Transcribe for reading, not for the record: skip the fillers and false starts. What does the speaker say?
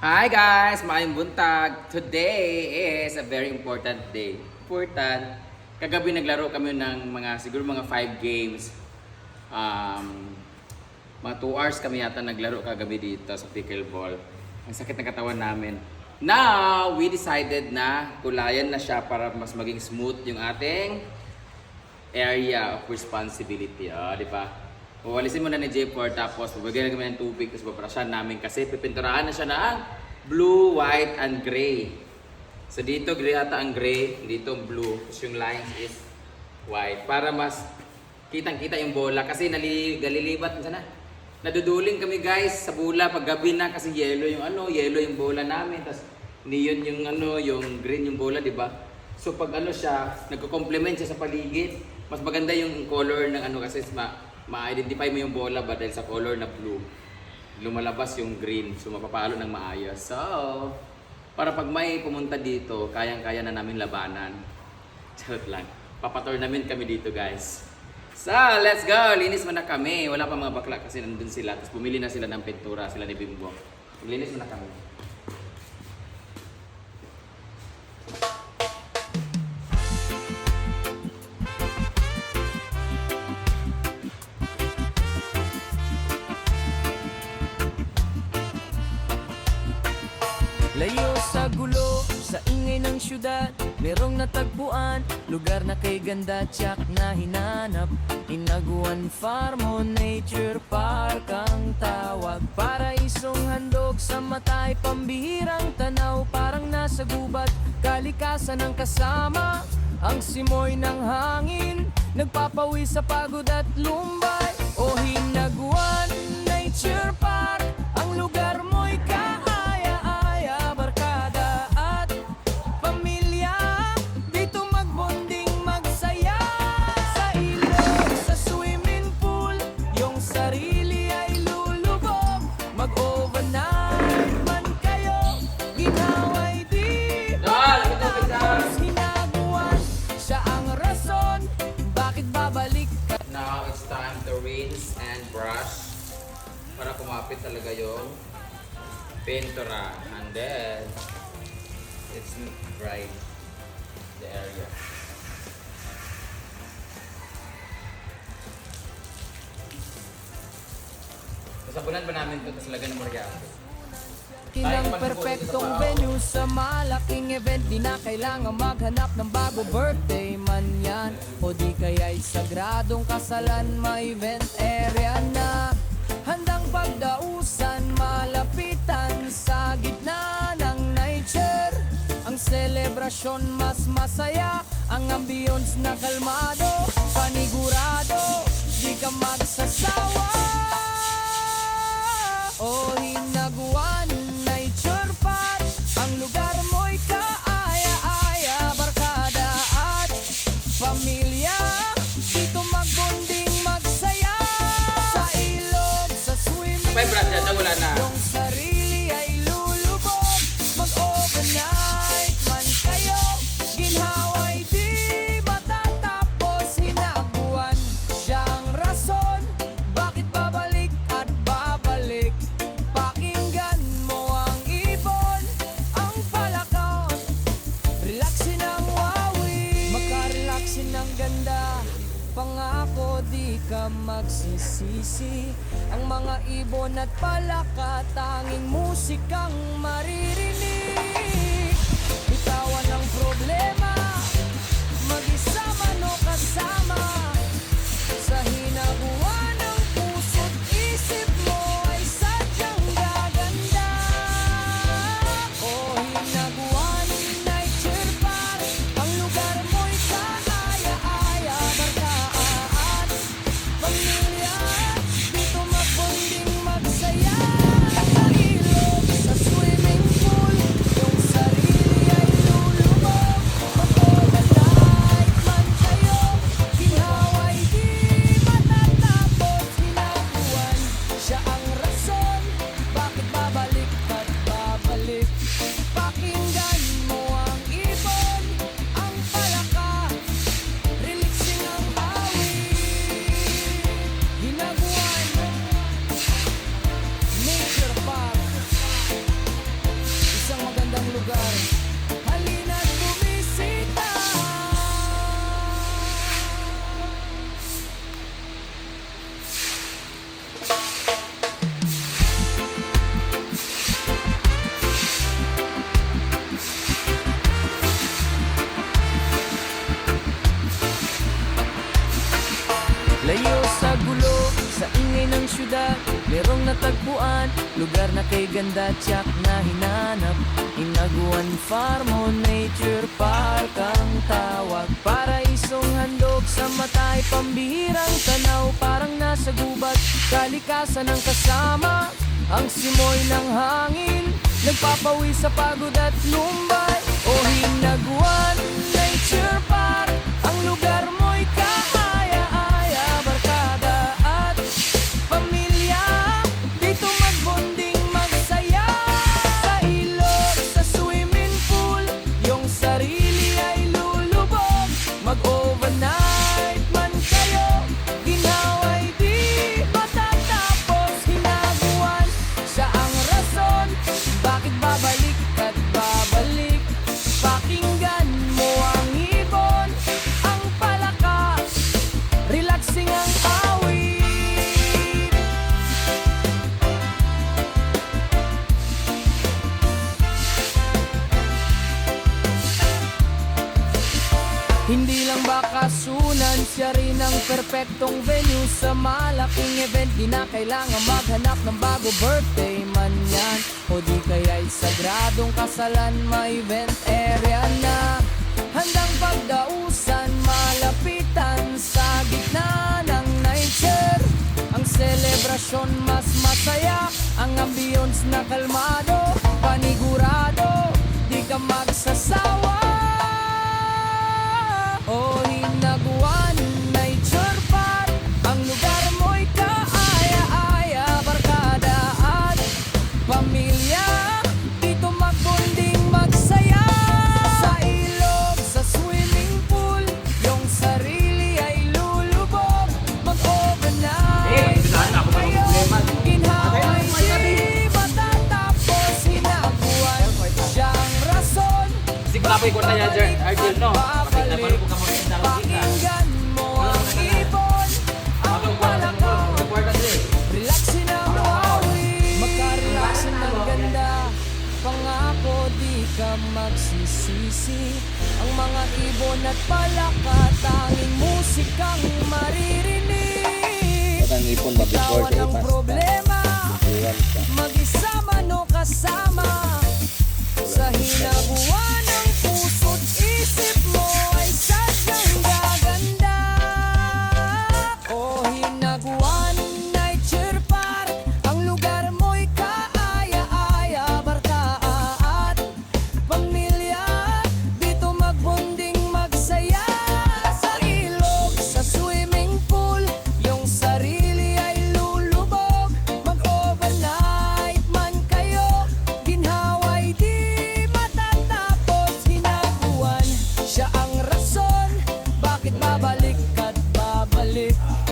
Hi guys! Maayong buntag! Today is a very important day. Important. Kagabi naglaro kami ng siguro mga 5 games. Mga 2 hours kami yata naglaro kagabi dito sa pickleball. Ang sakit ng katawan namin. Now, we decided na kulayan na siya para mas maging smooth yung ating area of responsibility. Di ba? Walisin muna ni J4 tapos bibigyan na kami ng tubig tapos babrasyan namin kasi pipinturahan na siya ng blue, white, and gray. So dito gray ata ang gray, dito blue, tapos yung lines is white para mas kitang-kita yung bola kasi nalilibat sana. Naduduling kami guys sa bola pag gabi na kasi yellow yung bola namin tapos neon yung green yung bola, di ba? So pag siya, nagko-complement siya sa paligid, mas maganda yung color ng kasi ma-identify mo yung bola ba dahil sa color na blue lumalabas yung green, so mapapalo ng maayos. So para pag may pumunta dito kayang-kaya na namin labanan. Charot lang, papatournament kami dito guys. So let's go, linis muna kami. Wala pa mga bakla kasi nandun sila, tapos bumili na sila ng pintura, sila ni Bimbo. Linis muna kami. Layo sa gulo, sa ingay ng syudad, merong natagpuan, lugar na kay ganda tiyak na hinanap. Inaguan Farm o Nature Park ang tawag. Paraisong handog sa matay, pambihirang tanaw, parang nasa gubat, kalikasan ang kasama. Ang simoy ng hangin, nagpapawi sa pagod at lumbay. O Hinaguan Nature Park, ang lugar mo'y kaaya-aya, barkada at pamilya, dito magbonding magsaya. Sa ilog, sa swimming pool, yung sarili ay lulubog. Mag-overnight man kayo, ginawa'y di matapos. Hinaguan, siya ang rason, bakit babalik ka? Now it's time to rinse and brush para kumapit talaga yung pintura, and then it's dry the area. Sasabunan pa namin ito, tapos lagyan ng moriato. Ilang perpektong venue sa malaking event. Di na kailangan maghanap ng bago, birthday man yan o di kaya'y sagradong kasalan. May event area na handang pagdausan, malapitan sa gitna ng nature. Ang selebrasyon mas masaya, ang ambience na kalmado, panigurado, di ka magsasawa. O Hinaguan Nature Park, ang lugar mo'y kaaya-aya, barkada at pamilya, dito magbonding magsaya. Sa ilog, sa swimming May brush yan, wala na. yung sarili ay lulubog. Mag-overnight man kayo, ginhawa'y di matatapos. Hinaguan, siyang rason, bakit babalik at babalik. Pakinggan mo ang ibon, ang palakaw, relaxin ang wawi, makarelaxin ang ganda. Pangako di ka magsisisi, ang mga ibon at palaka, tanging musikang maririnig. Bitawan ang problema, mag-isa man o kasama. Sa hinaguan ng puso't isip mo ay sadyang gaganda. O Hinaguan Nature Park, ang lugar mo'y kaaya-aya, barkada at pamilya, dito magbonding magsaya. Sa ilog, sa swimming lugar. Halina't bumisita. Layo sa gulo, sa ingay ng syudad, merong natagpuan, lugar na kay ganda tiyak na hinanap. Inaguan Farm o Nature Park ang tawag. Paraisong handog sa matay, pambihirang tanaw, parang nasa gubat, kalikasan ang kasama. Ang simoy ng hangin, nagpapawi sa pagod at lumbay. O Hinaguan Nature Park, ang lugar mo'y kaaya-aya, barkada at pamilya. Dito magbonding, magsaya. Sa ilog, sa swimming pool, yung sarili ay lulubog. Mag-overnight man kayo, ginawa'y di matatapos. Hinaguan, siya ang rason, bakit babalik at babalik. Pakinggan mo ang ibon, ang palakas, relaxing ang awit. Hindi lang bakasunan, siya rin ang perpektong venue sa malaking event. Di na kailangan maghanap ng bago, birthday man yan o di kaya'y sagradong kasalan, may event area na handang pagdausan, malapitan sa gitna ng nature. Ang selebrasyon mas masaya, ang ambience na kalmado, panigurado, di ka magsasawa. O Hinaguan Nature Park, ang lugar mo'y kaaya-aya, barkada at pamilya. Dito magbonding, magsaya. Sa ilog, sa swimming pool, yung sarili ay lulubog. Mag-overnight kayo, ginhawa'y di matatapos. Hinaguan, siyang rason, Siguro na po yung kwarta niya, Argel, no? babalik. Pakinggan mo ang ibon, ang palakaw, relaxin ang awit. Magka-relaxin ng ganda, pangako di ka magsisisi. Ang mga ibon at palaka, tanging musikang maririnig. Tawan ang problema, mag-isa man o kasama.